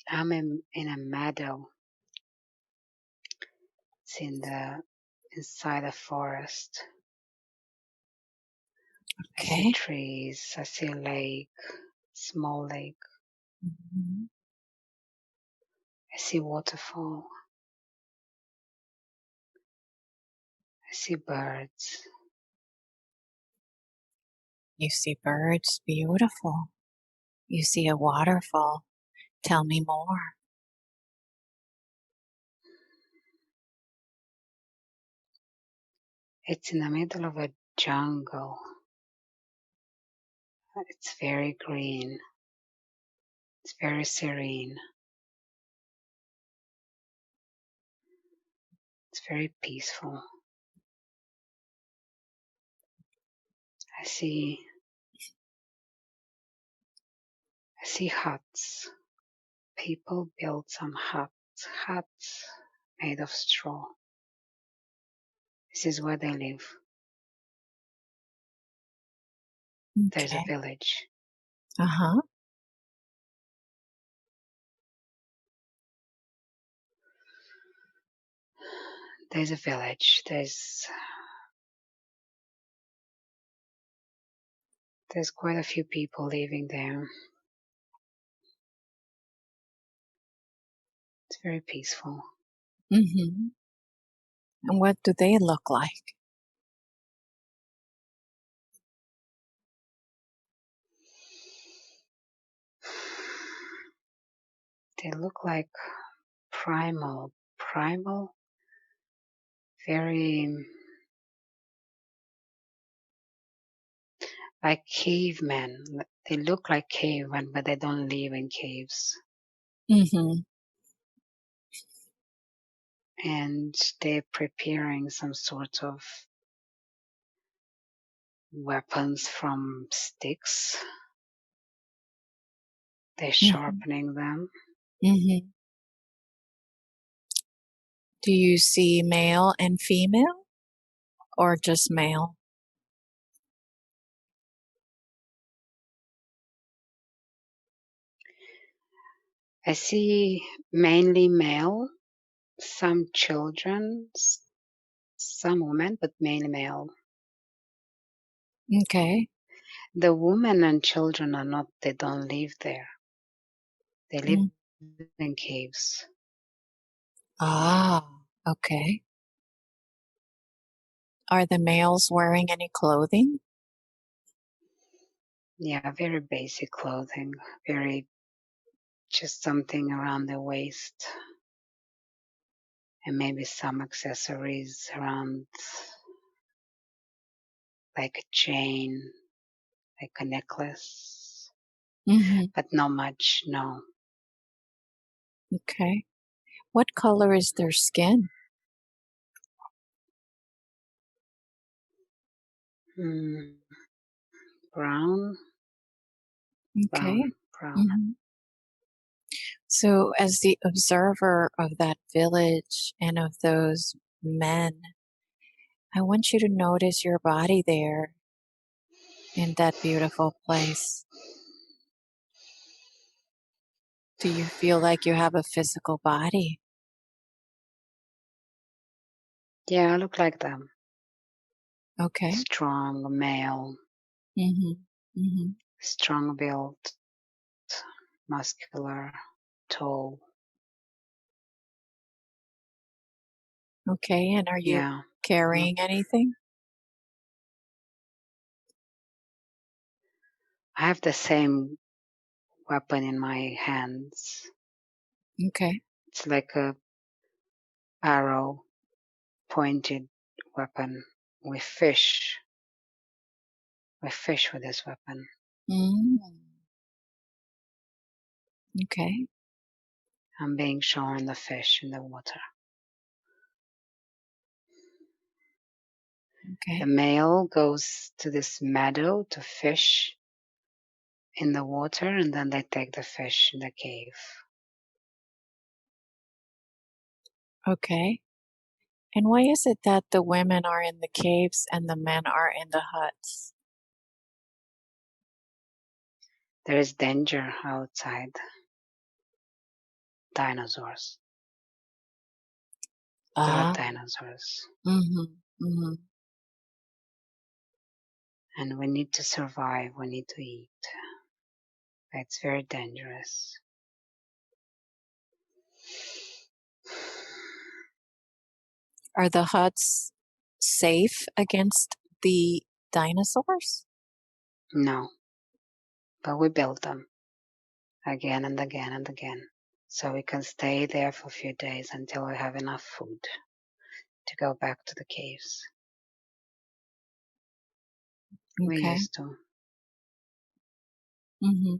I'm in a meadow. It's inside a forest. I see Okay. trees. I see a lake, small lake. Mhm. I see waterfall. I see birds. You see birds, beautiful. You see a waterfall. Tell me more. It's in the middle of a jungle. It's very green. It's very serene. It's very peaceful. I see huts. People built some huts made of straw. This is where they live. There's a Okay. village. Uh-huh. There's a village. There's quite a few people living there. It's very peaceful. Mm-hmm. And what do they look like? They look like primal, very like cavemen. They look like cavemen, but they don't live in caves. Mm-hmm. And they're preparing some sort of weapons from sticks. They're Mm-hmm. sharpening them. Mm-hmm. Do you see male and female or just male? I see mainly male, some children, some women, but mainly male. Okay. The women and children they don't live there. They live Mm. in caves. Ah, okay. Are the males wearing any clothing? Yeah, very basic clothing, very just something around the waist and maybe some accessories around, like a chain, like a necklace, Mm-hmm. but not much, no. Okay. What color is their skin? Mm, brown, Okay. brown. Mm-hmm. So, as the observer of that village and of those men, I want you to notice your body there in that beautiful place. Do you feel like you have a physical body? Yeah, I look like them. Okay. Strong male, Mm-hmm. Mm-hmm. strong built, muscular, tall. Okay. And are you Yeah. carrying anything? I have the same weapon in my hands. Okay. It's like a arrow pointed weapon. We fish. We fish with this weapon. Mm. Okay. I'm being shown the fish in the water. The Okay. male goes to this meadow to fish in the water, and then they take the fish in the cave. Okay. And why is it that the women are in the caves and the men are in the huts? There is danger outside. dinosaurs. There are Ah. dinosaurs. Mm-hmm. And we need to survive, we need to eat. It's very dangerous. Are the huts safe against the dinosaurs? No, but we build them again and again and again. So we can stay there for a few days until we have enough food to go back to the caves. We Okay. used to. Mm-hmm.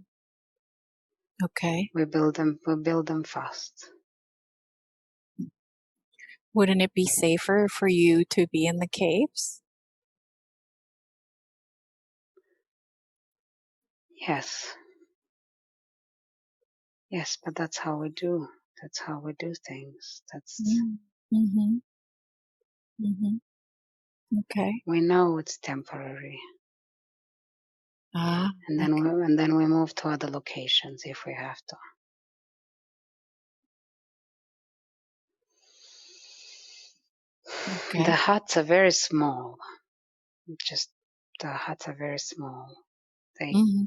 Okay. We build them fast. Wouldn't it be safer for you to be in the caves? Yes. Yes, but that's how we do. That's how we do things. Mm-hmm. Mm-hmm. Okay. We know it's temporary. Ah, And then we move to other locations if we have to. okay. The huts are very small. Just the huts are very small. Mm-hmm.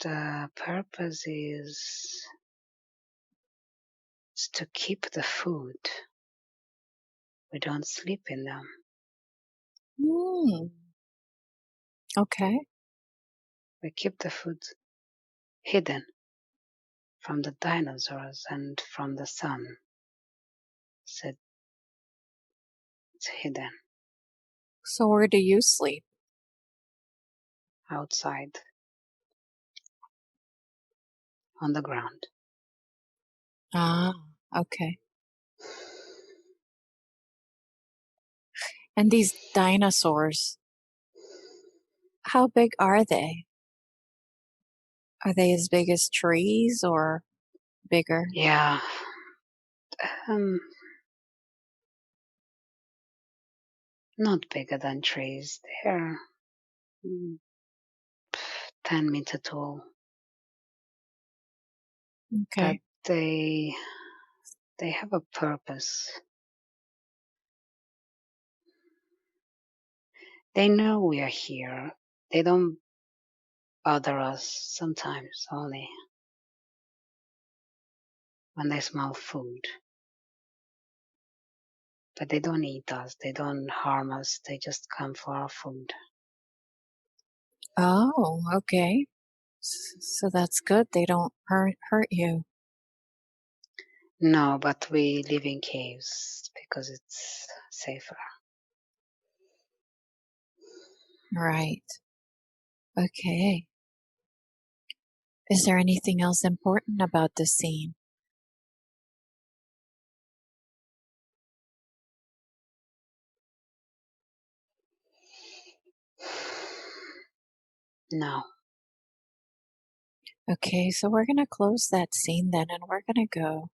The purpose is to keep the food. We don't sleep in them. Mm. Okay. We keep the food hidden from the dinosaurs and from the sun. So it's hidden So where do you sleep? outside on the ground. Ah, okay. And these dinosaurs, how big are they? Are they as big as trees or bigger? Yeah. Not bigger than trees. They're 10 meter tall. But Okay. they have a purpose. They know we are here. They don't bother us sometimes, only when they smell food. But they don't eat us. They don't harm us. They just come for our food. Oh, okay. So that's good. They don't hurt you. No, but we live in caves because it's safer. Right. Okay. Is there anything else important about this scene? No. Okay, so we're going to close that scene then, and we're going to go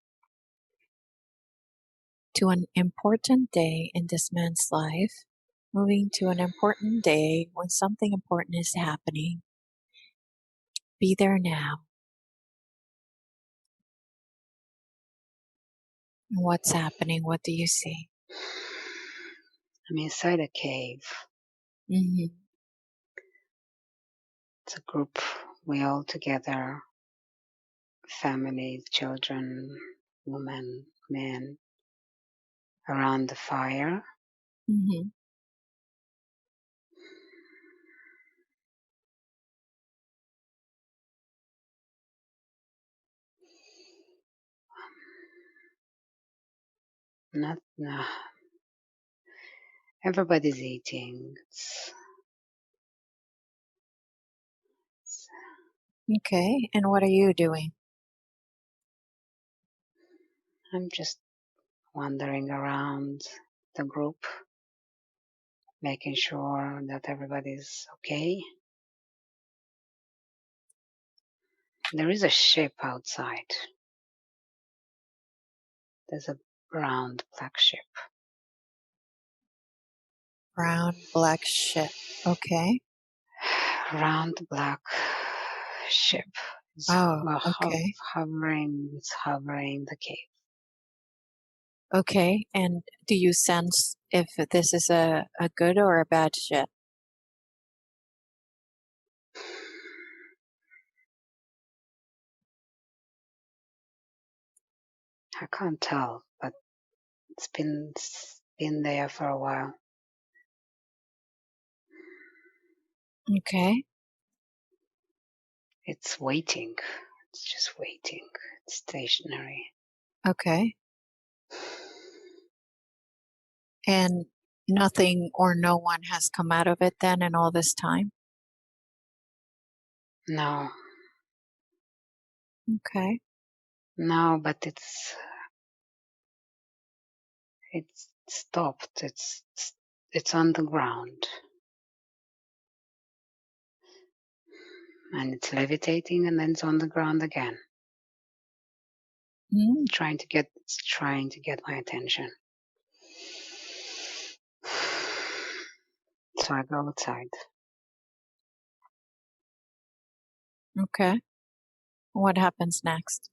to an important day in this man's life, moving to an important day when something important is happening. Be there now. What's happening? What do you see? I'm inside a cave. Mm-hmm. It's a group. We all together, family, children, women, men, around the fire. Mm-hmm. Not, no. Everybody's eating. Okay, and what are you doing? I'm just wandering around the group, making sure that everybody's okay. There is a ship outside. There's a round black ship. Brown, black ship. Okay. Round black ship. It's Oh, okay. hovering the cave. Okay. And do you sense if this is a good or a bad ship? I can't tell, but it's been there for a while. Okay. It's waiting. It's just waiting. It's stationary. Okay. And nothing or no one has come out of it then in all this time? No, Okay. no, but it's stopped. It's on the ground, and it's levitating, and then it's on the ground again. Mm, It's trying to get my attention. So I go outside. okay. What happens next?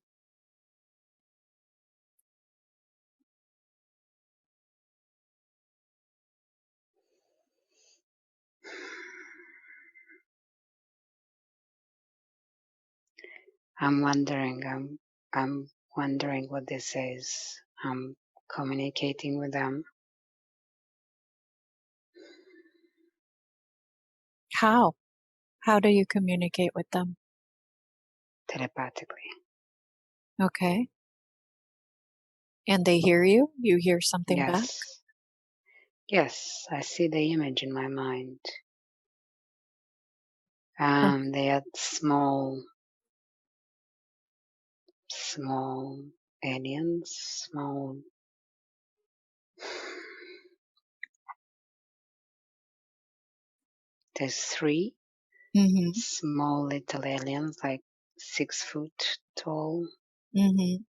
I'm wondering. I'm wondering what this is. I'm communicating with them How? How do you communicate with them? telepathically. Okay. And they hear you? You hear something back? Yes, yes. I see the image in my mind. Oh, They are small aliens, small. There's 3 mm-hmm. small little aliens, like 6 foot tall. Mm-hmm.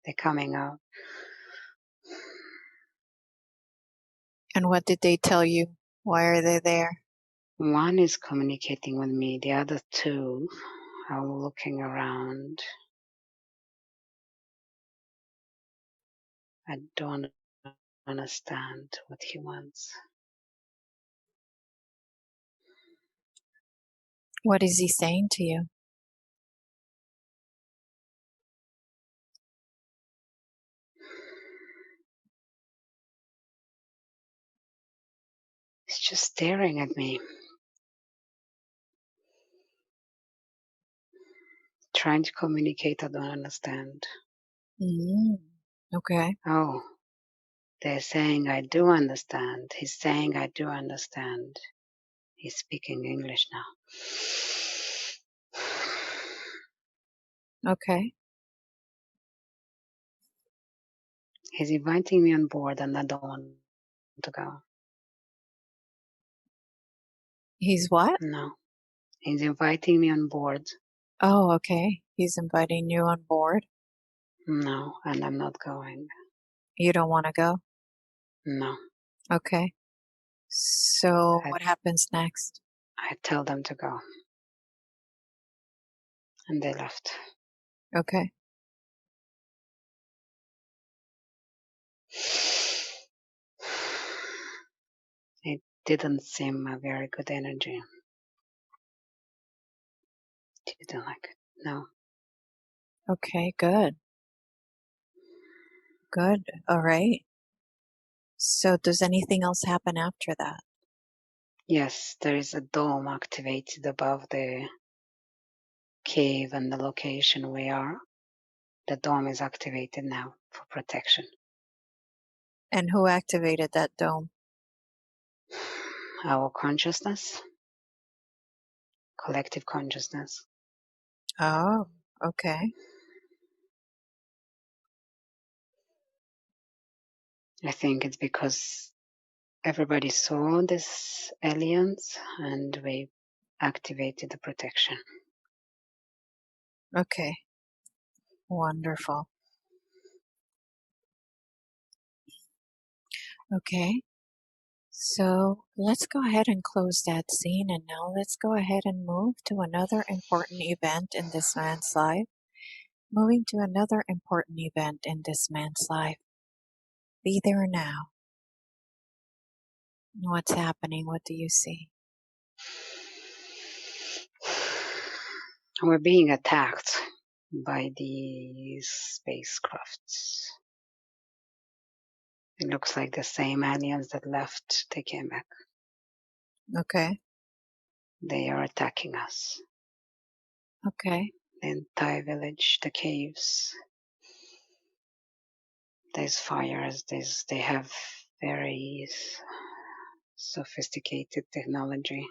They're coming out. And what did they tell you? Why are they there? One is communicating with me. The other 2 are looking around. I don't understand what he wants. What is he saying to you? He's just staring at me, trying to communicate. I don't understand. Mm, okay. Oh, they're saying I do understand. He's saying I do understand. He's speaking English now. Okay. He's inviting me on board, and I don't want to go. He's what? No, he's inviting me on board. Oh, okay. He's inviting you on board. No, and I'm not going. You don't want to go? No, Okay. So I, what happens next? I tell them to go, and they left. Okay. It didn't seem a very good energy. Didn't like it. No. Okay, good. Good. All right. So does anything else happen after that? Yes, there is a dome activated above the cave and the location we are. The dome is activated now for protection. And who activated that dome? Our consciousness, collective consciousness. Oh, okay. I think it's because everybody saw these aliens and we activated the protection. Okay. Wonderful. Okay. So let's go ahead and close that scene, and now let's go ahead and move to another important event in this man's life. Moving to another important event in this man's life. Be there now. What's happening? What do you see? We're being attacked by these spacecrafts. It looks like the same aliens that left, they came back. Okay. They are attacking us. Okay. The entire village, the caves. There's fires. They have very sophisticated technology.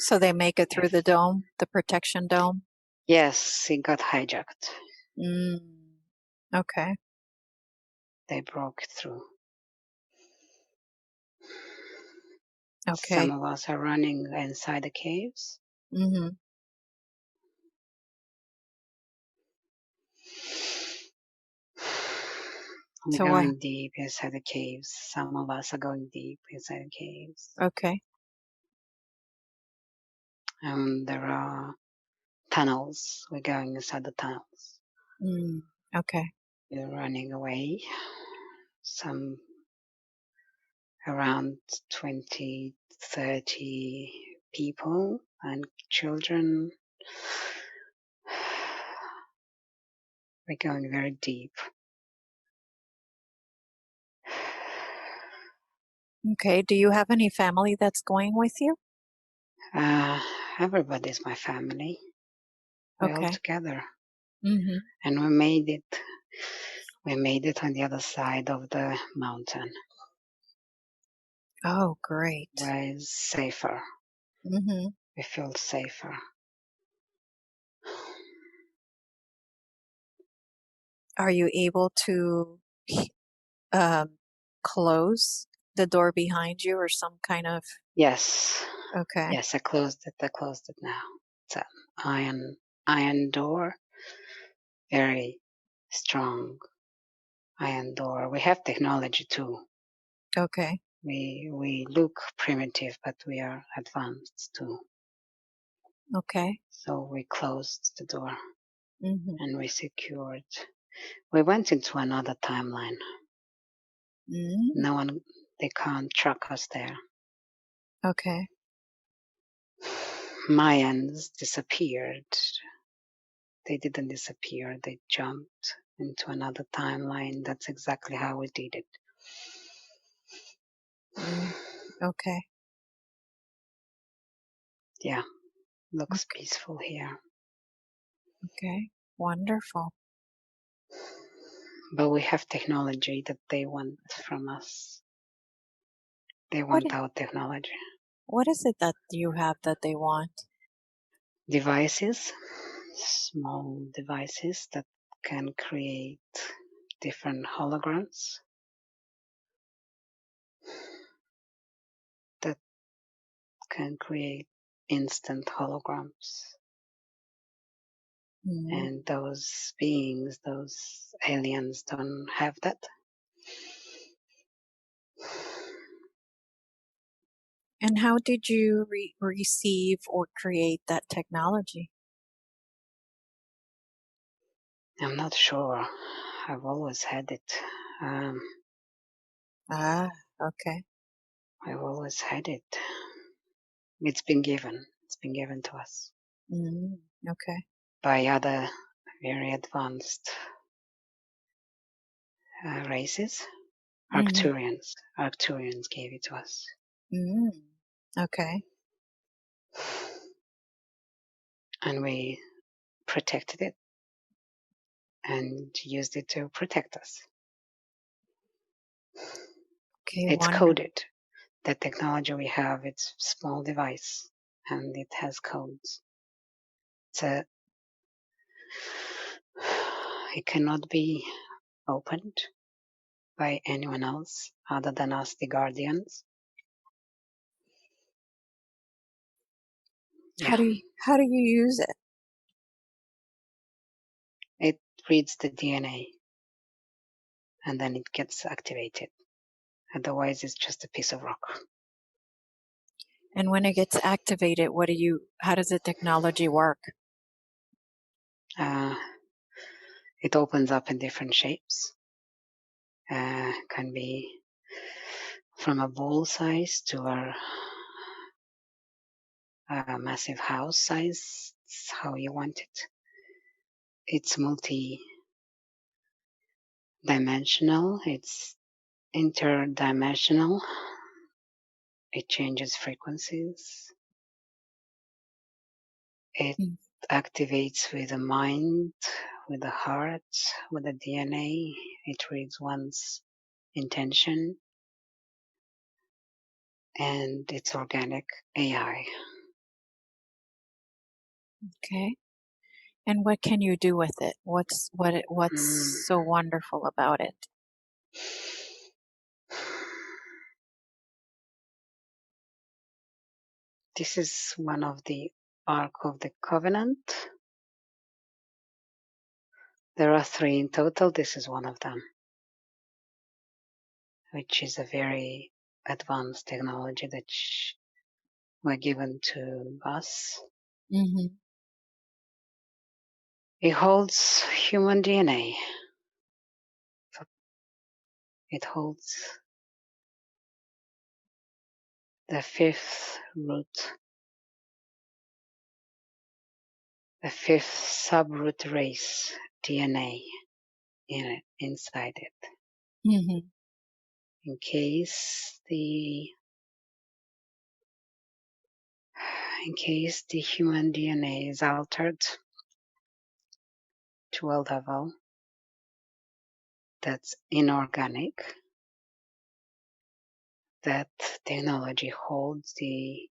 So they make it through the dome, the protection dome? Yes, it got hijacked. Okay. They broke through. Okay. Some of us are running inside the caves. Mm-hmm. We're So going deep inside the caves. Some of us are going deep inside the caves. Okay. There are tunnels. We're going inside the tunnels. Okay. We're running away. Some around 20, 30 people and children. We're going very deep. Okay. Do you have any family that's going with you? Everybody's my family. We're all Okay. together. Mm-hmm. And we made it. We made it on the other side of the mountain. Oh, great. Where it's safer. Mm-hmm. We feel safer. Are you able to close the door behind you or some kind of... Yes. Okay. Yes, I closed it. Now. It's an iron door. Very strong iron door. We have technology too. Okay. We look primitive, but we are advanced too. Okay. So we closed the door Mm-hmm. and we secured. We went into another timeline. No one, they can't track us there. Okay. Mayans disappeared. They didn't disappear. They jumped into another timeline. That's exactly how we did it. Okay. Yeah, looks peaceful here. Okay. Wonderful. But we have technology that they want from us. They What want our technology. What is it that you have that they want? Devices, small devices that can create different holograms, that can create instant holograms. And those beings, those aliens don't have that. And how did you receive or create that technology? I'm not sure. I've always had it. Okay. I've always had it. It's been given. It's been given to us. Okay. By other very advanced races. Arcturians. Arcturians gave it to us. Okay. And we protected it and used it to protect us. Okay. It's coded. The technology we have, it's a small device and it has codes. It cannot be opened by anyone else other than us, the guardians. How do you use it? It reads the DNA and then it gets activated. Otherwise, it's just a piece of rock. And when it gets activated, how does the technology work? It opens up in different shapes. Can be from a ball size to a massive house size. It's how you want it. It's multi-dimensional. It's interdimensional. It changes frequencies. It activates with the mind, with the heart, with the DNA. It reads one's intention, and it's organic AI. Okay. And what can you do with it? What's so wonderful about it? This is one of the Ark of the Covenant. There are 3 in total. This is one of them, which is a very advanced technology that were given to us. Mm-hmm. It holds human DNA. It holds the 5th root, the 5th subroot race DNA inside it. Mm-hmm. In case the human DNA is altered to a level that's inorganic, that technology holds the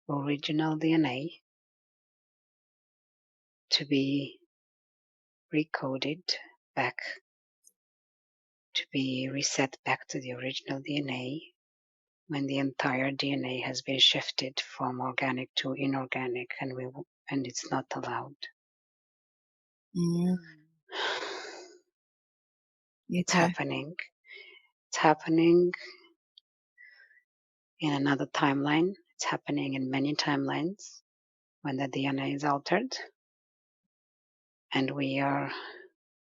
original DNA to be recoded back, to be reset back to the original DNA when the entire DNA has been shifted from organic to inorganic, and it's not allowed. It's happening. It's happening in another timeline. It's happening in many timelines when the DNA is altered, and we are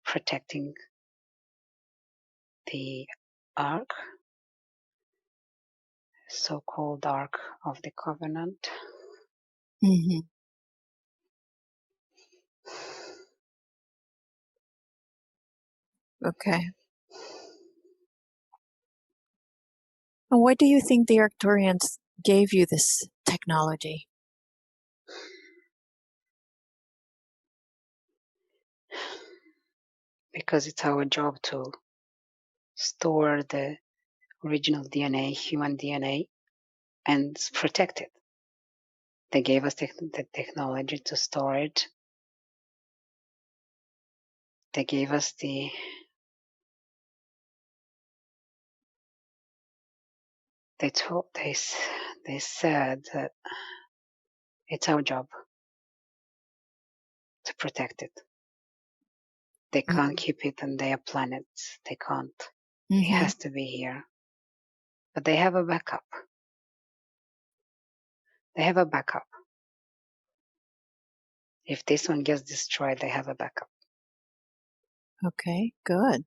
protecting the Ark, so-called Ark of the Covenant. Mm-hmm. Okay. And why do you think the Arcturians gave you this technology? Because it's our job to store the original DNA, human DNA, and protect it. They gave us the technology to store it. They gave us they said that it's our job to protect it. They can't keep it on their planet. They can't. It has to be here. But they have a backup. If this one gets destroyed, they have a backup. Okay, good.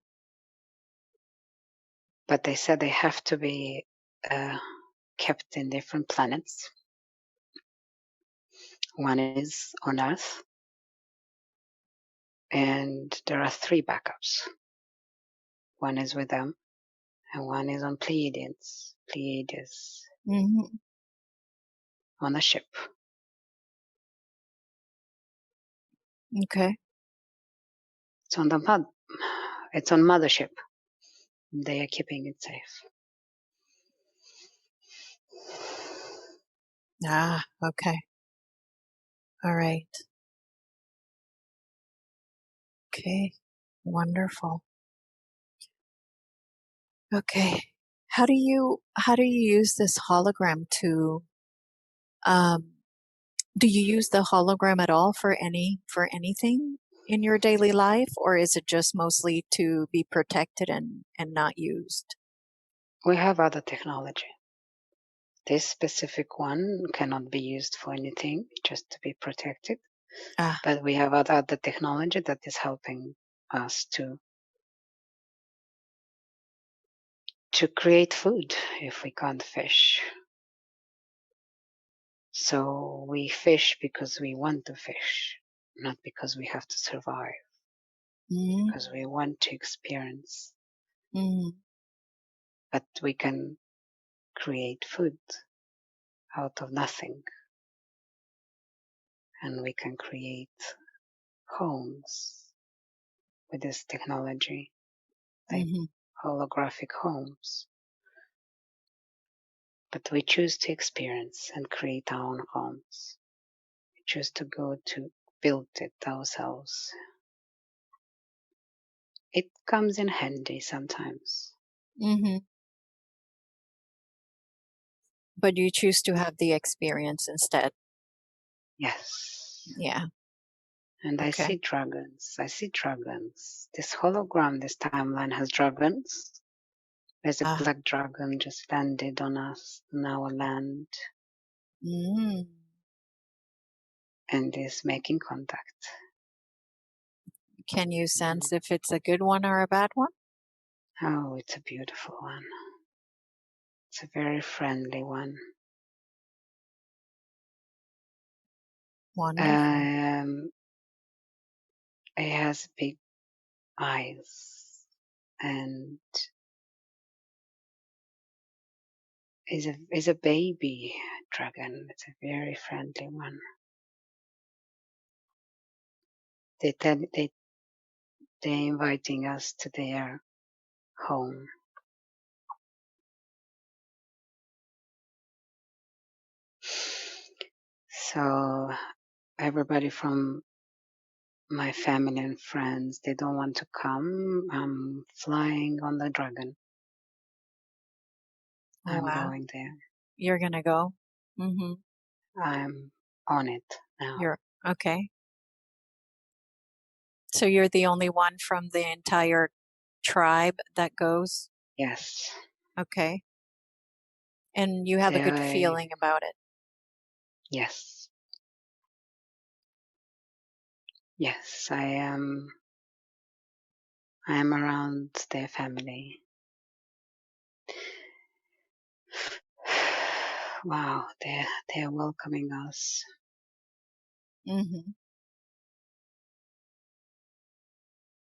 But they said they have to be kept in different planets. One is on Earth, and there are 3 backups. One is with them, and one is on Pleiades. On a ship. Okay. It's on mothership. They are keeping it safe. Okay. All right. Okay. Wonderful. Okay. How do you use this hologram to do you use the hologram at all for anything in your daily life, or is it just mostly to be protected and not used? We have other technology. This specific one cannot be used for anything, just to be protected. Ah. But we have other technology that is helping us to create food if we can't fish. So we fish because we want to fish, not because we have to survive, because we want to experience. But we can create food out of nothing, and we can create homes with this technology, like holographic homes. But we choose to experience and create our own homes. We choose to go to build it ourselves. It comes in handy sometimes. But you choose to have the experience instead. Yes. Yeah. And I see dragons. I see dragons. This hologram, this timeline has dragons. There's a black dragon just landed on us, on our land. And is making contact. Can you sense if it's a good one or a bad one? Oh, it's a beautiful one. It's a very friendly one. Wonderful. It has big eyes and is a baby dragon. It's a very friendly one. They're inviting us to their home. So everybody from my family and friends, they don't want to come. I'm flying on the dragon. I'm going there. You're gonna go? I'm on it now. You're okay. So you're the only one from the entire tribe that goes? Yes. Okay. And you have a good feeling about it? Yes. Yes, I am around their family. Wow, they're welcoming us.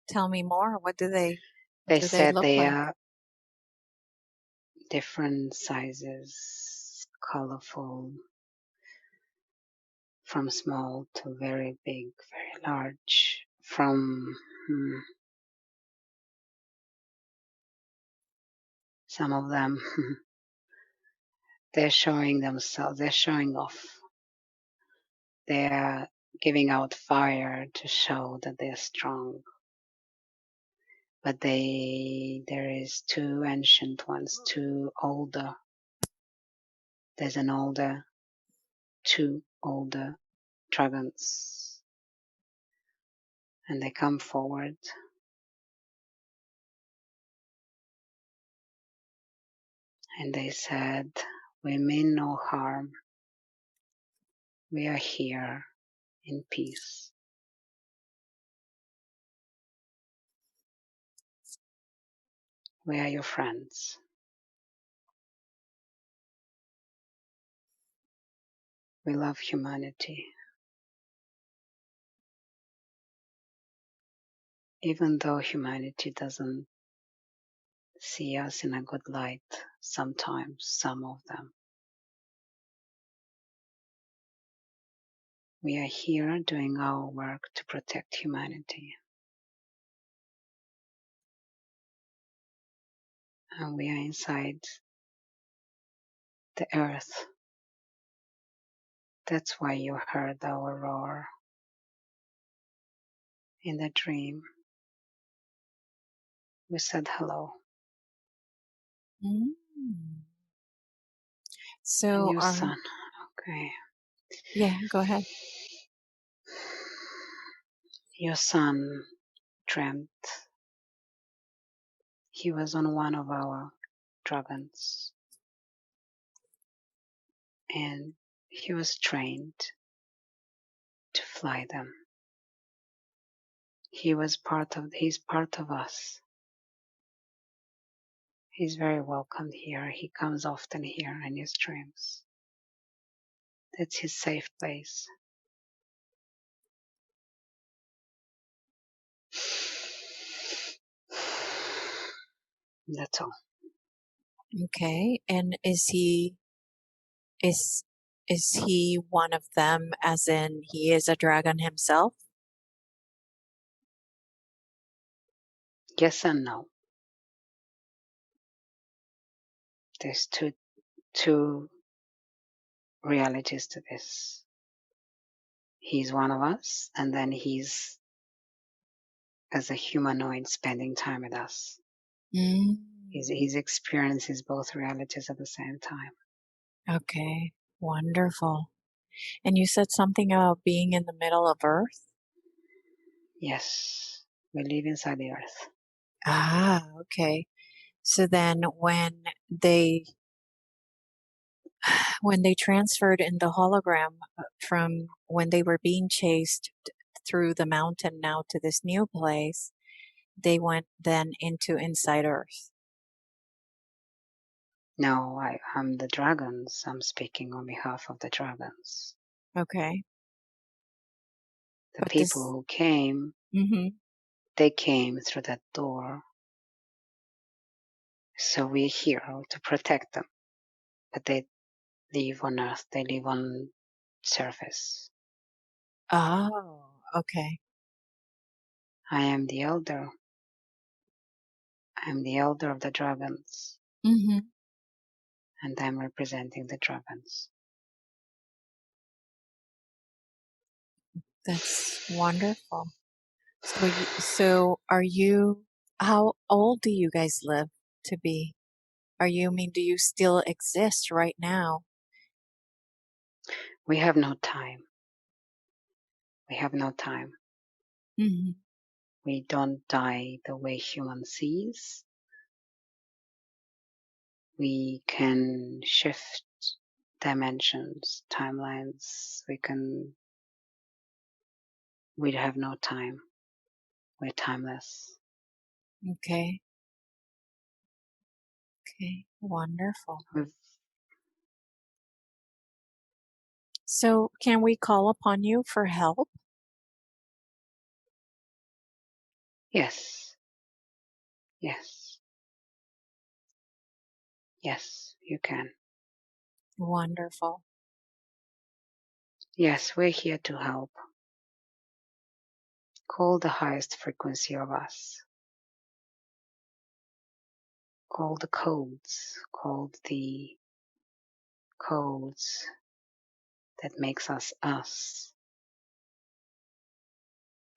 Tell me more. What do they said look they like? are different sizes, colorful, from small to very big, very large, from some of them they're showing themselves, they're showing off. They're giving out fire to show that they're strong. But there is two ancient ones, two older. There's two older dragons. And they come forward. And they said, we mean no harm. We are here in peace. We are your friends. We love humanity. Even though humanity doesn't see us in a good light, sometimes, some of them. We are here doing our work to protect humanity. And we are inside the earth. That's why you heard our roar in the dream. We said hello. So and your son. Okay. Yeah, go ahead. Your son dreamt he was on one of our dragons, and he was trained to fly them. He's part of us. He's very welcome here. He comes often here in his dreams. That's his safe place. That's all. Okay. And is he one of them, as in he is a dragon himself? Yes and no. There's two realities to this. He's one of us, and then he's as a humanoid spending time with us. Mm. His experience is both realities at the same time. Okay. Wonderful. And you said something about being in the middle of Earth? Yes, we live inside the earth. Ah, okay. So then they when they transferred in the hologram from when they were being chased through the mountain now to this new place, they went then into inside Earth. No, I'm the dragons. I'm speaking on behalf of the dragons. Okay. The But people this, who came, they came through that door. So we're here to protect them. But they live on earth. They live on surface. oh, okay. I am the elder. I'm the elder of the dragons. Mm-hmm. And I'm representing the dragons. That's wonderful. So are you, how old do you guys live to be? Do you still exist right now? We have no time. We have no time. Mm-hmm. We don't die the way human sees. We can shift dimensions, timelines. We have no time. We're timeless. Okay. Okay. Wonderful. We've, So can we call upon you for help? yes. Yes. Yes, you can. Wonderful. Yes, we're here to help. Call the highest frequency of us. Call the codes. Call the codes that makes us us.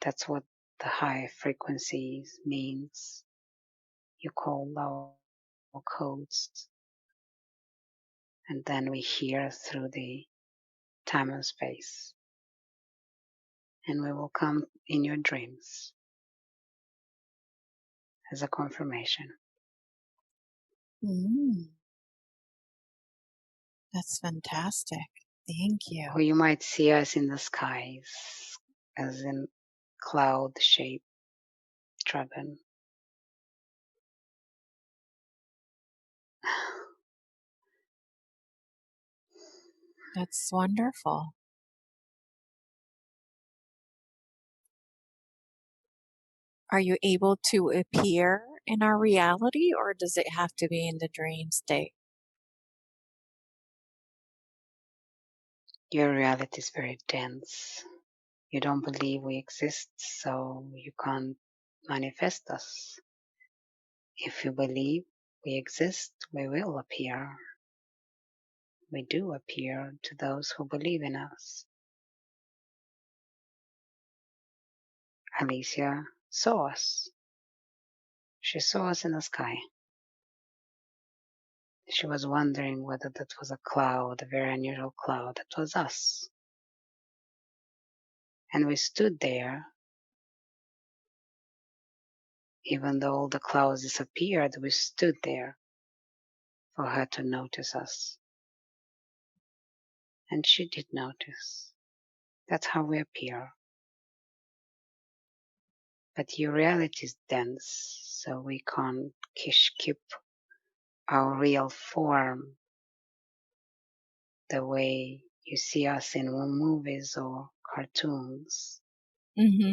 That's what the high frequencies means. You call our codes, and then we hear through the time and space, and we will come in your dreams as a confirmation. Mm, that's fantastic. Thank you. Or you might see us in the skies as in cloud-shaped dragon. That's wonderful. Are you able to appear in our reality, or does it have to be in the dream state? Your reality is very dense. You don't believe we exist, so you can't manifest us. If you believe we exist, we will appear. We do appear to those who believe in us. Elisa saw us. She saw us in the sky. She was wondering whether that was a cloud, a very unusual cloud. That was us. And we stood there. Even though all the clouds disappeared, we stood there for her to notice us. And she did notice. That's how we appear. But your reality is dense, so we can't keep our real form the way you see us in movies or cartoons. Mm-hmm.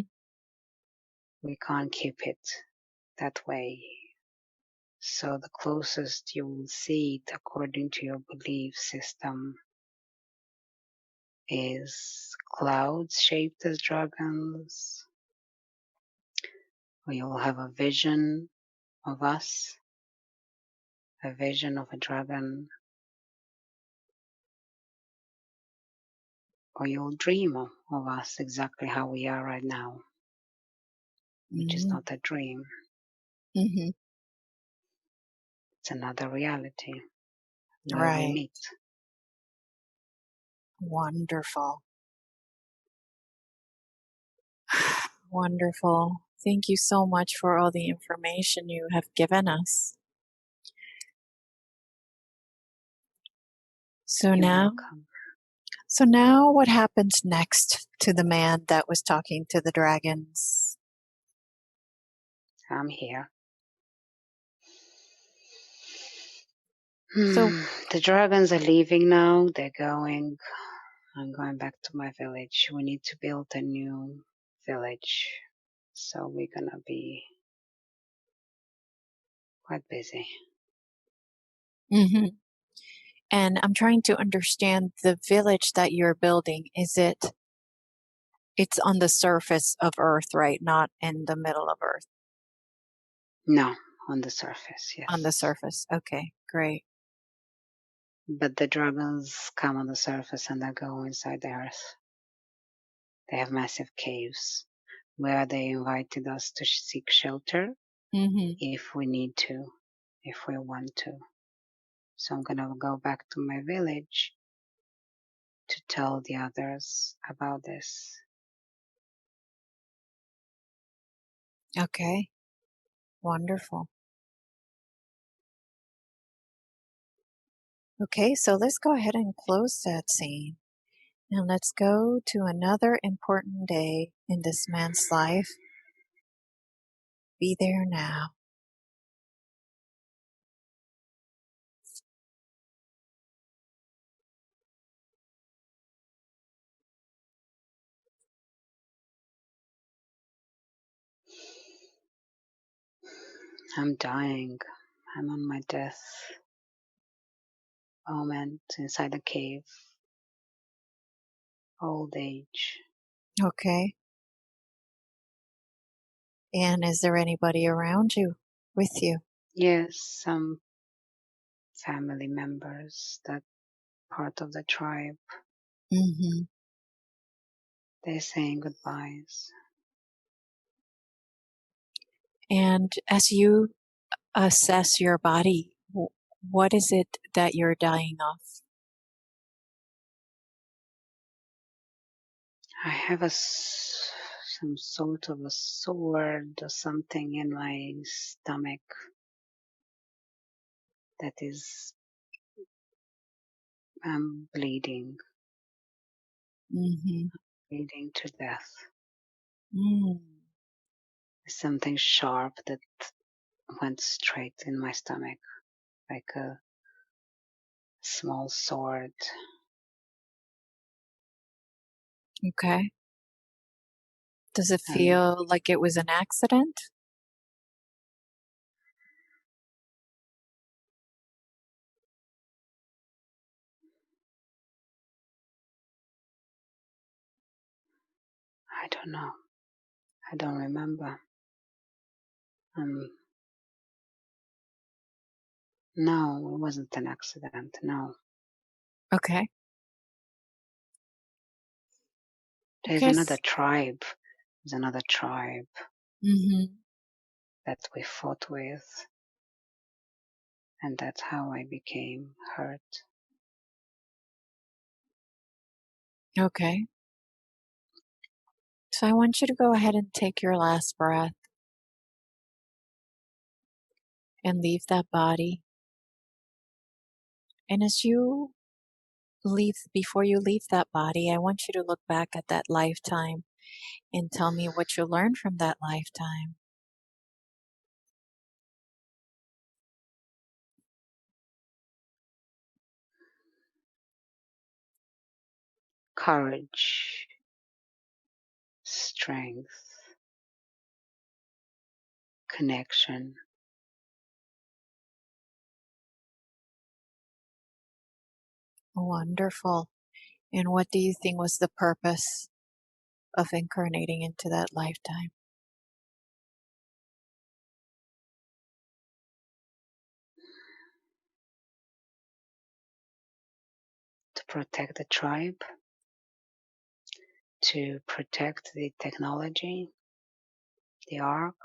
We can't keep it that way. So the closest you will see it according to your belief system is clouds shaped as dragons, or you'll have a vision of us, a vision of a dragon, or you'll dream of us exactly how we are right now, which is not a dream. Mm-hmm. It's another reality where we Right. meet. Wonderful. Wonderful. Thank you so much for all the information you have given us. So You're now, welcome. what happens next to the man that was talking to the dragons? I'm here. So, The dragons are leaving now. They're going. I'm going back to my village. We need to build a new village. So we're gonna be quite busy. mm-hmm. And I'm trying to understand the village that you're building. It's on the surface of Earth, right? Not in the middle of Earth. No, on the surface, On the yes. surface. Okay, great. But the dragons come on the surface and they go inside the earth. They have massive caves where they invited us to seek shelter Mm-hmm. if we need to, if we want to. So I'm gonna go back to my village to tell the others about this. Okay, wonderful. Okay, so let's go ahead and close that scene. And let's go to another important day in this man's life. Be there now. I'm dying. I'm on my death moment inside a cave. Old age. Okay. And is there anybody around you with you? Yes, some family members that part of the tribe. Mm-hmm. They're saying goodbyes. And as you assess your body, what is it that you're dying of? I have some sort of a sword or something in my stomach that is bleeding Mm-hmm. to death. Mm. Something sharp that went straight in my stomach, like a small sword. Okay. Does it And feel like it was an accident? I don't know. I don't remember. No, it wasn't an accident. No. Okay. There's another Yes. tribe. There's another tribe Mm-hmm. that we fought with. And that's how I became hurt. Okay. So I want you to go ahead and take your last breath and leave that body. And as you before you leave that body, I want you to look back at that lifetime and tell me what you learned from that lifetime. Courage, strength, connection. Wonderful. And what do you think was the purpose of incarnating into that lifetime? To protect the tribe, to protect the technology, the ark,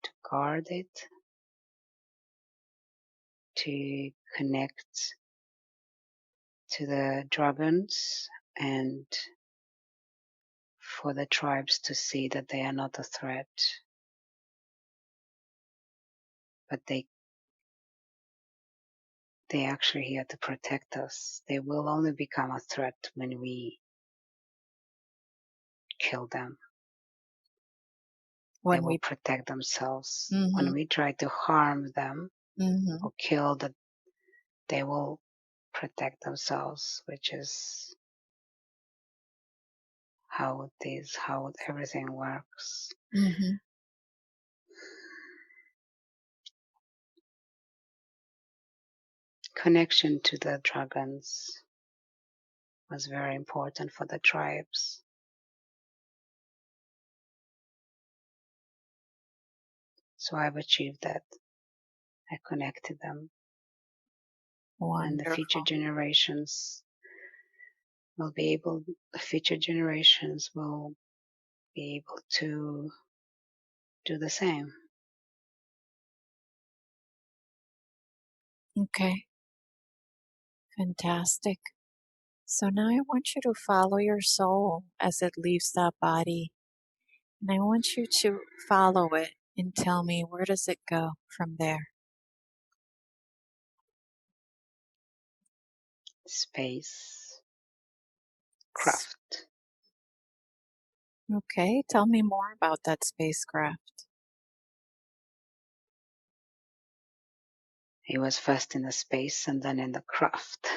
to guard it, to connect to the dragons, and for the tribes to see that they are not a threat, but they actually here to protect us. They will only become a threat when we kill them. They When will we protect themselves. When mm-hmm, we try to harm them mm-hmm, or kill them, they will protect themselves, which is how it is, how everything works. mm-hmm. Connection to the dragons was very important for the tribes. So I've achieved that. I connected them. And the future Wonderful. generations will be able, the future generations will be able to do the same. Okay, fantastic. So now I want you to follow your soul as it leaves that body. And I want you to follow it and tell me, where does it go from there? Space S- craft. Okay, tell me more about that spacecraft. He was first in the space and then in the craft.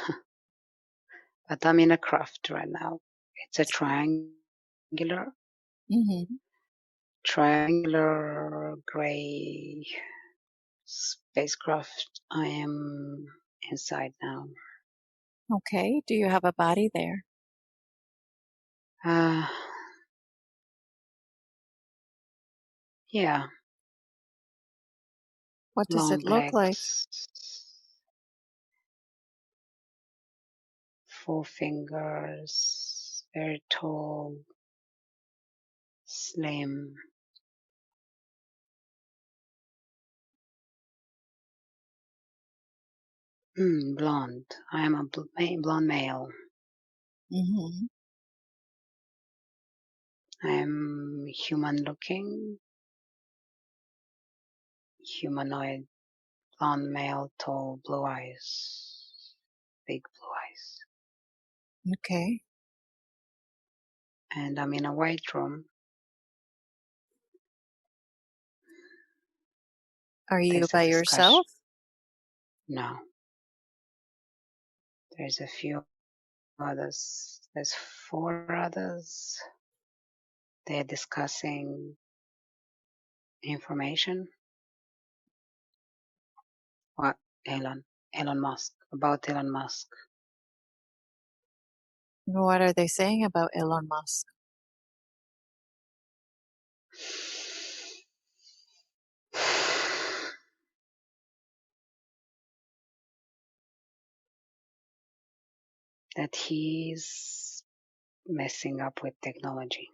But I'm in a craft right now. It's a triangular Mm-hmm. gray spacecraft. I am inside now. Okay, do you have a body there? Uh, yeah, What does long it look like? legs, 4 fingers, very tall, slim. Blonde. I am a blonde male. Mm-hmm. I am human looking, humanoid, blonde male, tall, blue eyes, big blue eyes. Okay. And I'm in a white room. Are you There's a by discussion. yourself? No, there's a few others. There's 4 others. They're discussing information. What? Elon Musk. About Elon Musk. What are they saying about Elon Musk? That he's messing up with technology.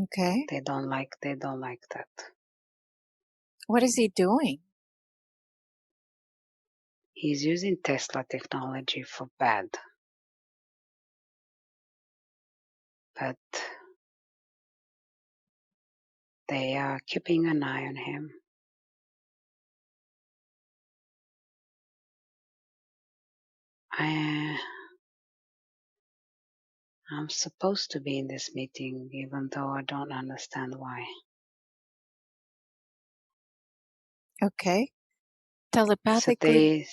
Okay. They don't like that. What is he doing? He's using Tesla technology for bad. But they are keeping an eye on him. I'm supposed to be in this meeting, even though I don't understand why. Okay. So Telepathically.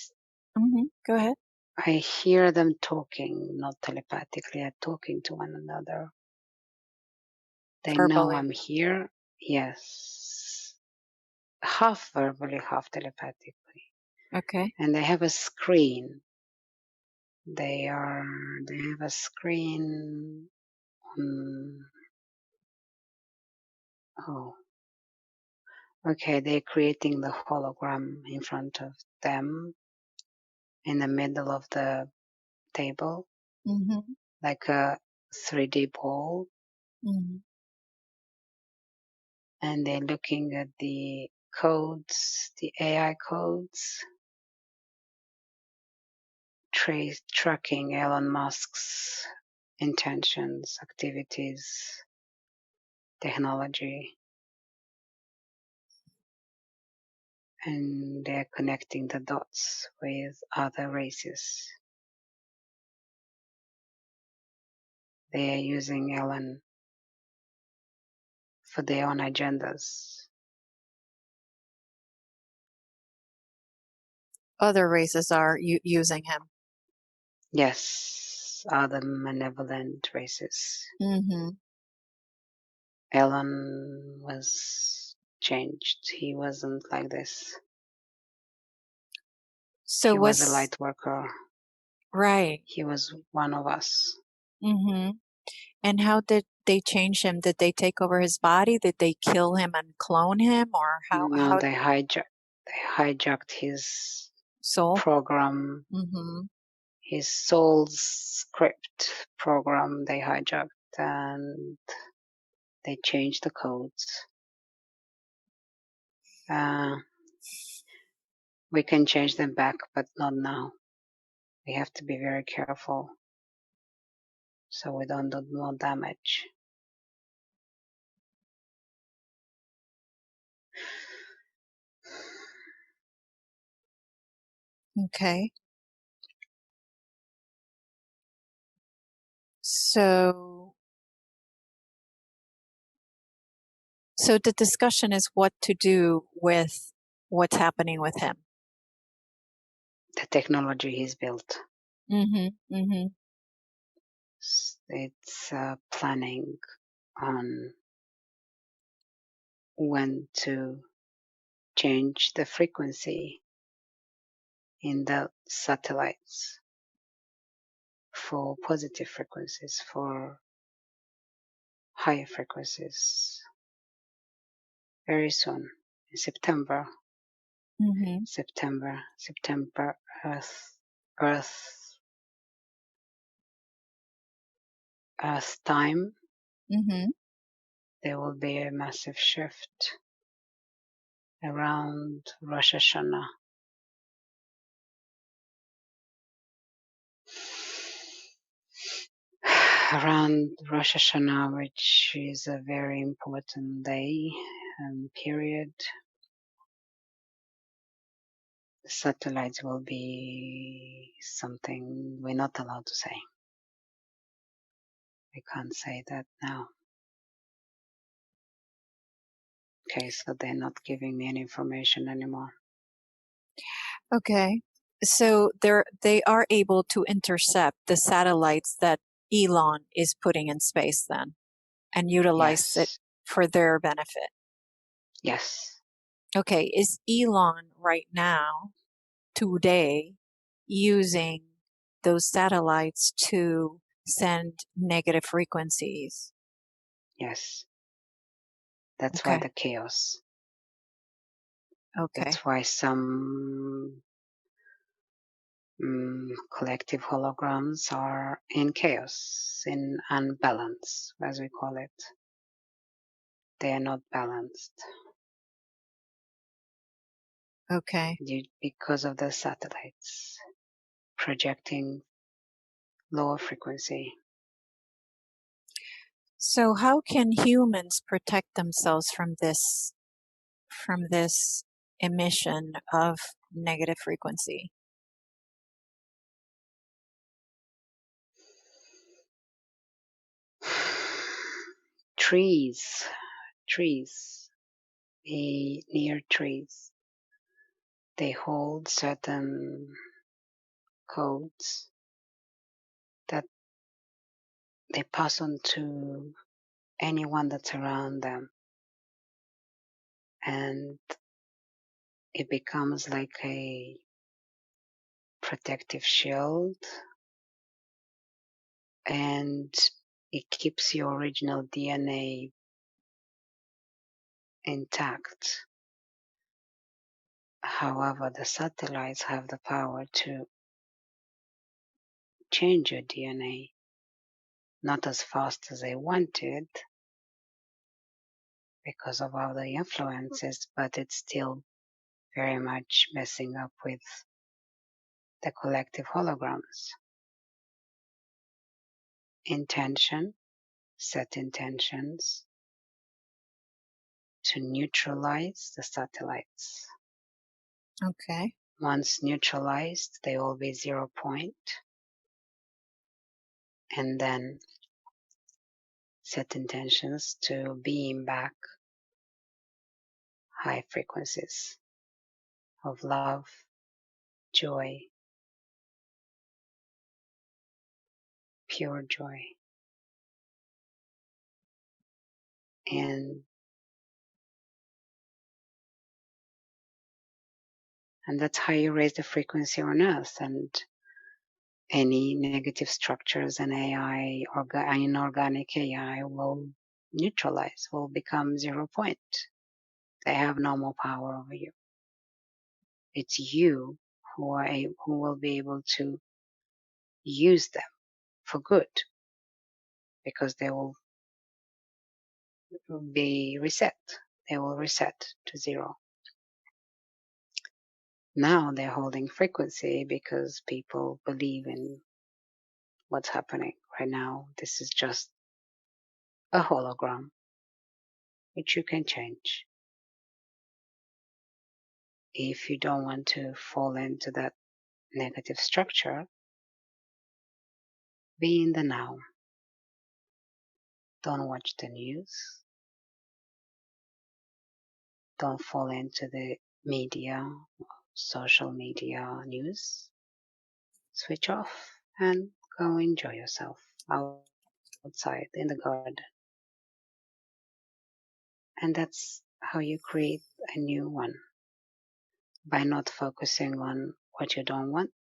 Go ahead. I hear them talking, not telepathically, are talking to one another. They know Verbally. I'm here, yes, half verbally, half telepathically. Okay. And they have a screen. They have a screen on, okay, they're creating the hologram in front of them in the middle of the table, like a 3D ball. And they're looking at the codes, the AI codes, tracking Elon Musk's intentions, activities, technology, and they're connecting the dots with other races. They are using Elon for their own agendas. Other races are using him. Yes, other malevolent races. Mm-hmm. Elon was changed. He wasn't like this. So he was a light worker. Right. He was one of us. Mm-hmm. And how did they change him? Did they take over his body? Did they kill him and clone him, or No, they hijacked his soul? program, Mm-hmm. his soul's script program. They hijacked and they changed the codes. We can change them back, but not now. We have to be very careful so we don't do more damage. Okay. So the discussion is what to do with what's happening with him. The technology he's built. Mm-hmm. Mm-hmm. It's planning on when to change the frequency in the satellites for positive frequencies, for higher frequencies. Very soon, in September. Mm-hmm. September, Earth time. Mm-hmm. There will be a massive shift around Rosh Hashanah. Around Rosh Hashanah, which is a very important day and period, the satellites will be something we're not allowed to say. We can't say that now. Okay, so they're not giving me any information anymore. Okay. So they are able to intercept the satellites that Elon is putting in space then and utilize it Yes. for their benefit. Yes. Okay. Is Elon right now, today, using those satellites to send negative frequencies? Yes. That's why Okay. the chaos. Okay. That's why some collective holograms are in chaos, in unbalance, as we call it. They are not balanced. Okay. Because of the satellites projecting lower frequency. So how can humans protect themselves from this emission of negative frequency? trees, near trees, they hold certain codes that they pass on to anyone that's around them, and it becomes like a protective shield, and it keeps your original DNA intact. However, the satellites have the power to change your DNA, not as fast as they wanted because of all the influences, but it's still very much messing up with the collective holograms. Intention, set intentions to neutralize the satellites. Okay. Once neutralized, they will be 0 point, and then set intentions to beam back high frequencies of love, joy, pure joy. And that's how you raise the frequency on Earth. And any negative structures in AI or inorganic AI will neutralize, will become 0 point. They have no more power over you. It's you who will be able to use them for good, because they will be reset. They will reset to 0. Now they're holding frequency because people believe in what's happening right now. This is just a hologram, which you can change. If you don't want to fall into that negative structure, be in the now. Don't watch the news. Don't fall into the media, social media news. Switch off and go enjoy yourself outside in the garden. And that's how you create a new one, by not focusing on what you don't want.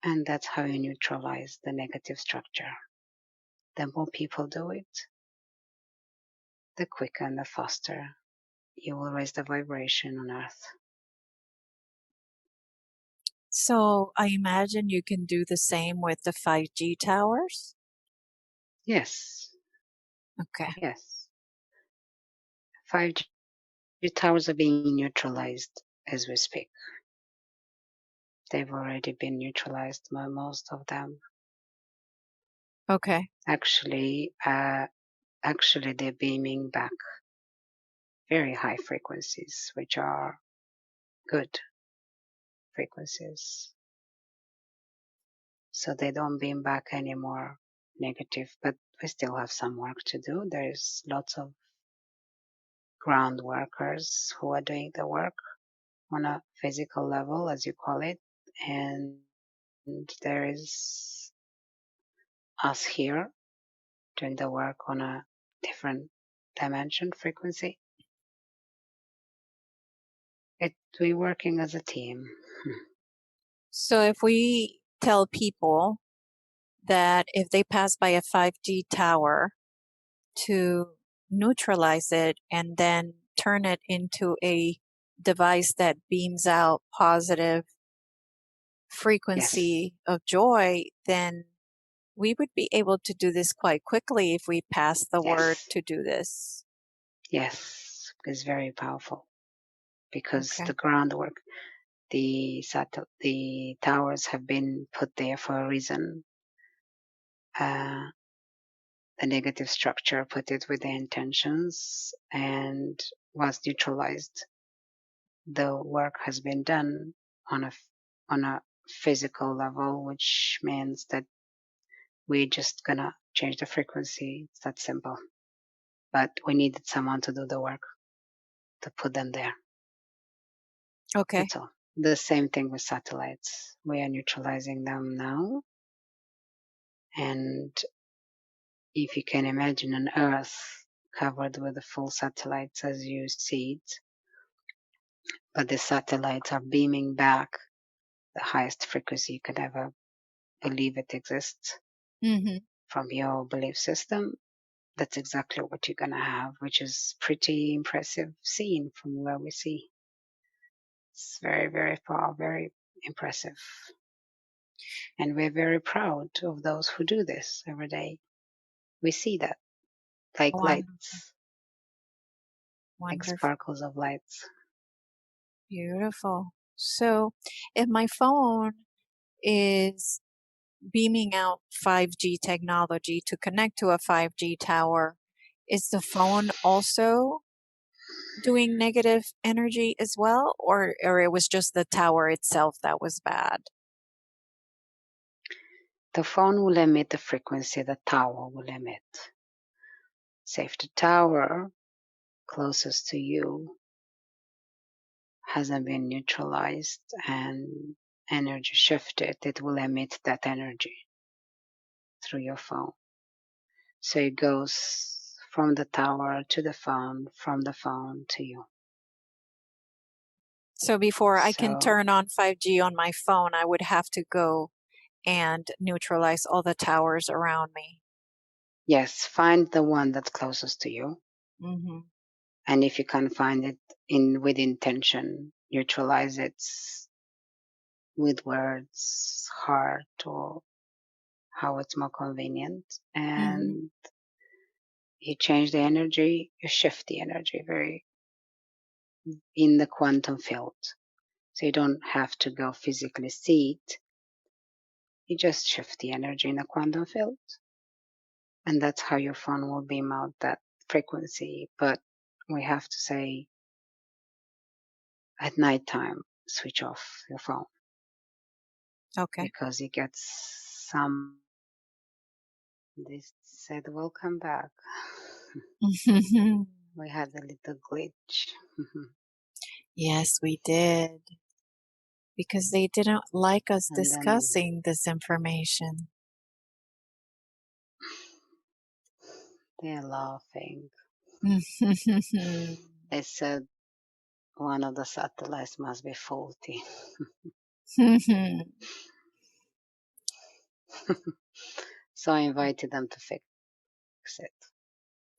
And that's how you neutralize the negative structure. The more people do it, the quicker and the faster you will raise the vibration on Earth. So I imagine you can do the same with the 5G towers? Yes. Okay. Yes. 5G towers are being neutralized as we speak. They've already been neutralized, most of them. Okay. Actually, they're beaming back very high frequencies, which are good frequencies. So they don't beam back anymore negative, but we still have some work to do. There's lots of ground workers who are doing the work on a physical level, as you call it, and there is us here doing the work on a different dimension frequency. We're working as a team. So if we tell people that if they pass by a 5G tower, to neutralize it and then turn it into a device that beams out positive frequency of joy, then we would be able to do this quite quickly if we pass the word to do this. Yes, it's very powerful, because Okay. the groundwork, the towers have been put there for a reason. The negative structure put it with the intentions, and was neutralized. The work has been done on a physical level, which means that we're just gonna change the frequency. It's that simple. But we needed someone to do the work, to put them there. Okay. That's all. The same thing with satellites. We are neutralizing them now. And if you can imagine an Earth covered with the full satellites as you see it, but the satellites are beaming back the highest frequency you could ever believe it exists from your belief system. That's exactly what you're going to have, which is pretty impressive scene from where we see. It's very, very far, very impressive. And we're very proud of those who do this every day. We see that, like lights, like sparkles of lights. Beautiful. So if my phone is beaming out 5G technology to connect to a 5G tower, is the phone also doing negative energy as well, or it was just the tower itself that was bad? The phone will emit the frequency the tower will emit. So if the tower closest to you hasn't been neutralized and energy shifted, it will emit that energy through your phone. So it goes from the tower to the phone, from the phone to you. So before I can turn on 5G on my phone, I would have to go and neutralize all the towers around me. Yes, find the one that's closest to you. And if you can't find it with intention, neutralize it with words, heart, or how it's more convenient. And you change the energy, you shift the energy very in the quantum field. So you don't have to go physically see it. You just shift the energy in the quantum field. And that's how your phone will beam out that frequency. But we have to say at nighttime, switch off your phone. Okay. Because it gets some. They said, welcome back. We had a little glitch. Yes, we did. Because they didn't like us discussing this information. They're laughing. They said one of the satellites must be faulty. So I invited them to fix it.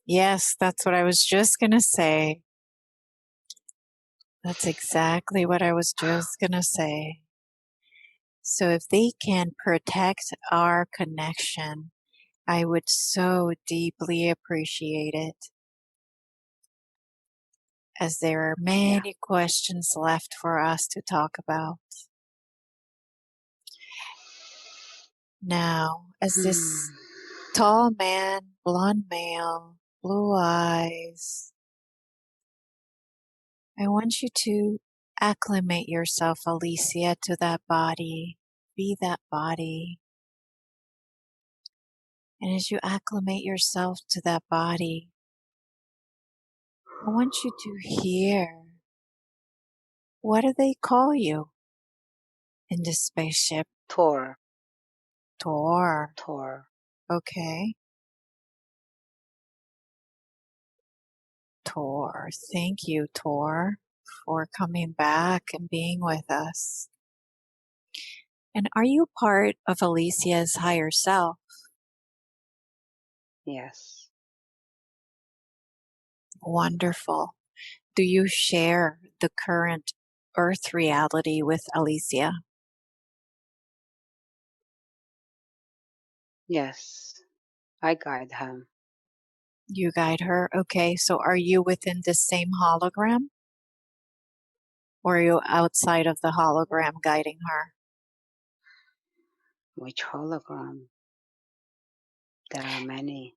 Yes, that's what I was just going to say. That's exactly what I was just going to say. So if they can protect our connection, I would so deeply appreciate it. As there are many questions left for us to talk about. Now, as this tall man, blonde male, blue eyes, I want you to acclimate yourself, Alicia, to that body. Be that body. And as you acclimate yourself to that body, I want you to hear, what do they call you in this spaceship? Tor. Tor. Tor. Okay. Tor. Thank you, Tor, for coming back and being with us. And are you part of Alicia's higher self? Yes. Wonderful. Do you share the current Earth reality with Alicia? Yes. I guide her. You guide her? Okay, so are you within the same hologram? Or are you outside of the hologram guiding her? Which hologram? There are many.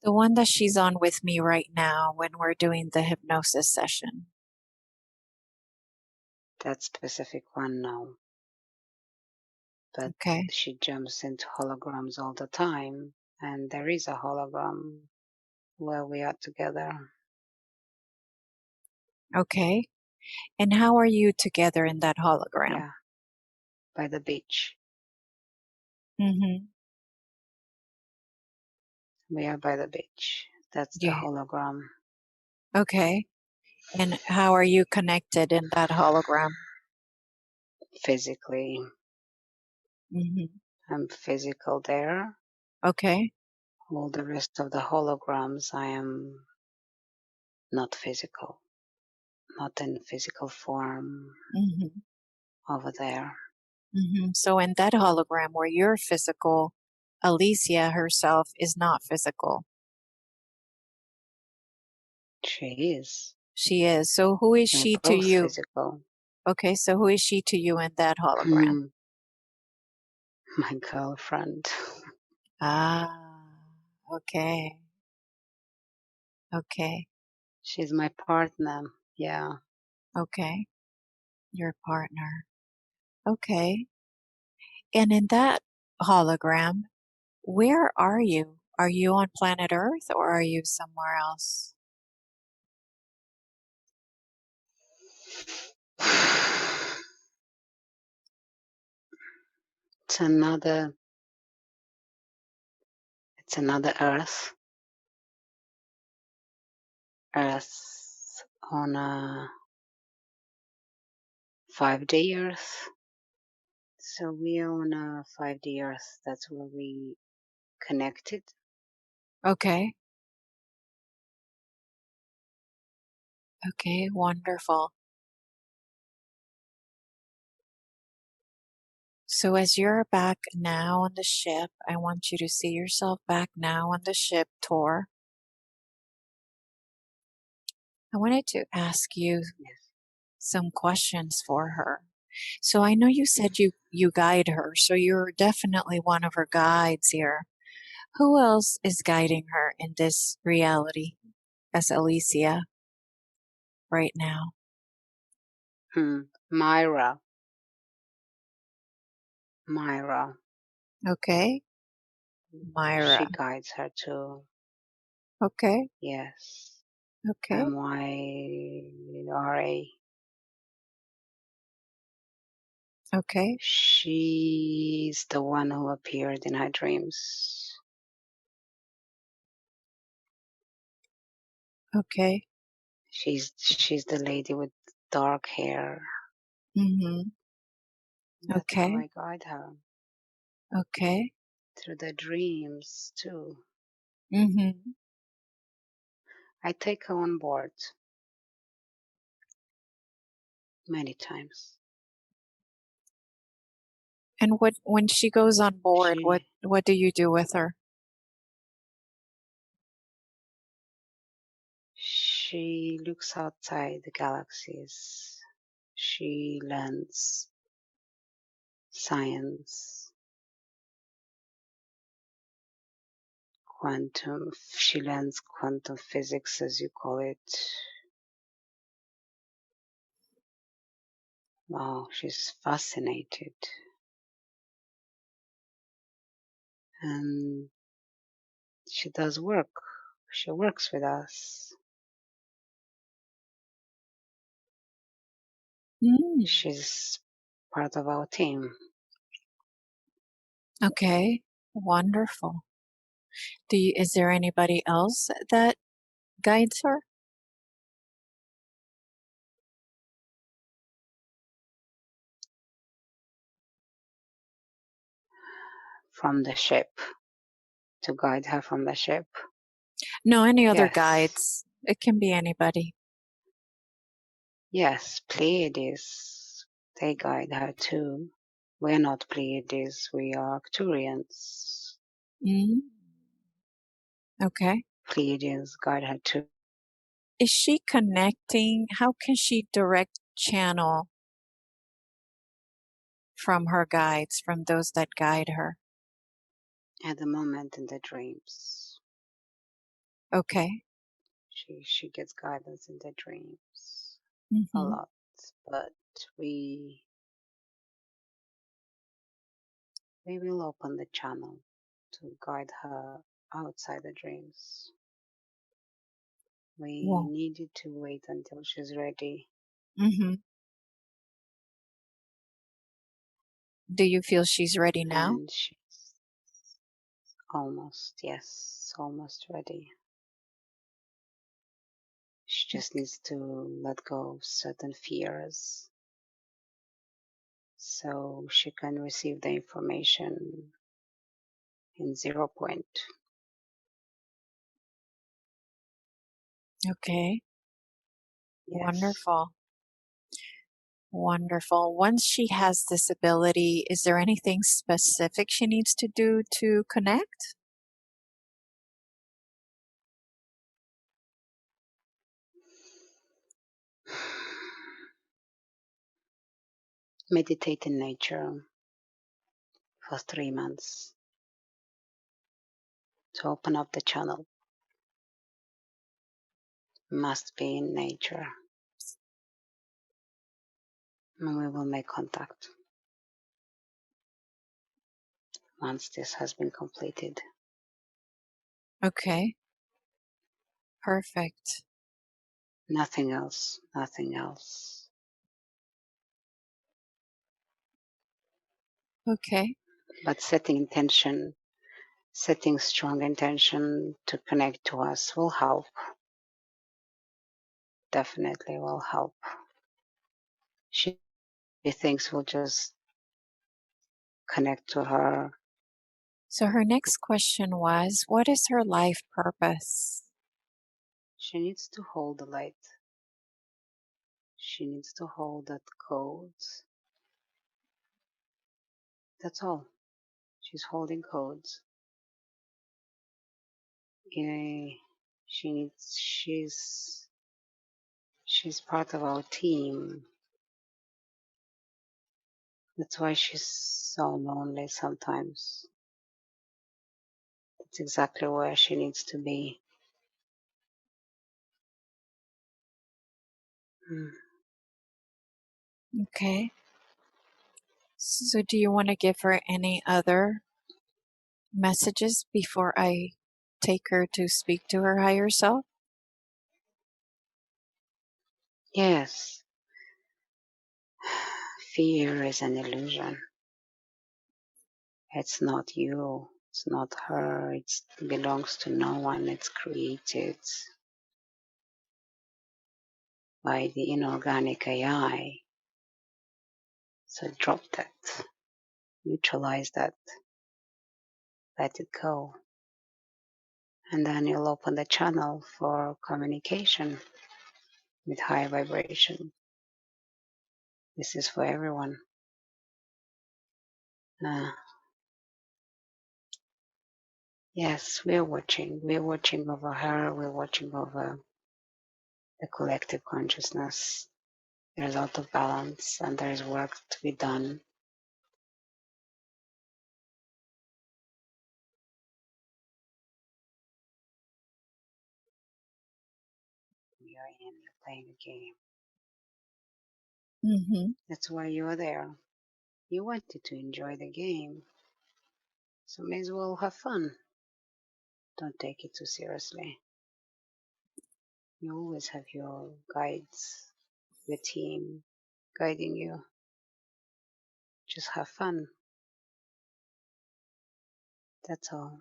The one that she's on with me right now when we're doing the hypnosis session. That specific one, no. But she jumps into holograms all the time And there is a hologram where we are together. Okay. And how are you together in that hologram? Yeah, by the beach. Mm-hmm. We are by the beach. That's the Yeah. hologram. Okay. And how are you connected in that hologram? Physically. Mm-hmm. I'm physical there. Okay. All the rest of the holograms, I am not physical. Not in physical form Mm-hmm. over there. Mm-hmm. So in that hologram where you're physical, Elisa herself is not physical. She is. She is. So who is We're she to both you? physical. Okay, so who is she to you in that hologram? My girlfriend. Ah, okay. Okay. She's my partner. Yeah. Okay. Your partner. Okay. And in that hologram, where are you? Are you on planet Earth or are you somewhere else? It's another Earth. Earth on a 5D Earth. So we are on a 5D Earth. That's where we connected. Okay. Okay, wonderful. So as you're back now on the ship, I want you to see yourself back now on the ship, Tor. I wanted to ask you Yes. some questions for her. So I know you said you guide her, so you're definitely one of her guides here. Who else is guiding her in this reality as Alicia right now? Myra. Myra. Okay. She Myra. guides her too. Okay. Yes. Okay. Myra. Okay. She's the one who appeared in her dreams. Okay. She's the lady with dark hair. Mm-hmm. That's how Okay. I guide her. Okay. Through the dreams too. Mm-hmm. I take her on board many times. And when she goes on board, She what do you do with her? she looks outside the galaxies. She learns science, she learns quantum physics, as you call it. Wow, she's fascinated. And she does work. She works with us. Mm. She's part of our team. Okay. Wonderful. Is there anybody else that guides her? From the ship, to guide her from the ship. No, any other Yes. guides. It can be anybody. Yes, Pleiades, they guide her too. We're not Pleiades, we are Arcturians. Mm. Okay. Pleiades guide her too. Is she connecting? How can she direct channel from her guides, from those that guide her? At the moment in the dreams. Okay. She gets guidance in the dreams a Mm-hmm. lot. But we will open the channel to guide her outside the dreams. We Well, needed to wait until she's ready. mm-hmm. Do you feel she's ready now? And she's almost, yes, almost ready. She just needs to let go of certain fears so she can receive the information in 0 point. Okay. Yes. Wonderful. Wonderful. Once she has this ability, is there anything specific she needs to do to connect? Meditate in nature for 3 months to open up the channel. Must be in nature. And we will make contact once this has been completed. Okay. Perfect. Nothing else, nothing else. Okay. But setting intention, setting strong intention to connect to us will help. Definitely will help. She thinks we'll just connect to her. So her next question was, what is her life purpose? She needs to hold the light. She needs to hold that codes. That's all. She's holding codes. She's part of our team. That's why she's so lonely sometimes. That's exactly where she needs to be. Okay. So do you want to give her any other messages before I take her to speak to her higher self? Yes. Fear is an illusion. It's not you. It's not her. It belongs to no one. It's created by the inorganic AI. So drop that. Neutralize that. Let it go. And then you'll open the channel for communication with high vibration. This is for everyone. Yes, we're watching. We're watching over her. We're watching over the collective consciousness. There's out of balance and there's work to be done. You're in, you're playing a game. Mm-hmm. That's why you're there. You wanted to enjoy the game. So may as well have fun. Don't take it too seriously. You always have your guides, your team guiding you. Just have fun. That's all.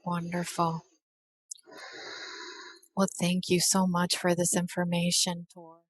Wonderful. Well, thank you so much for this information, Tor.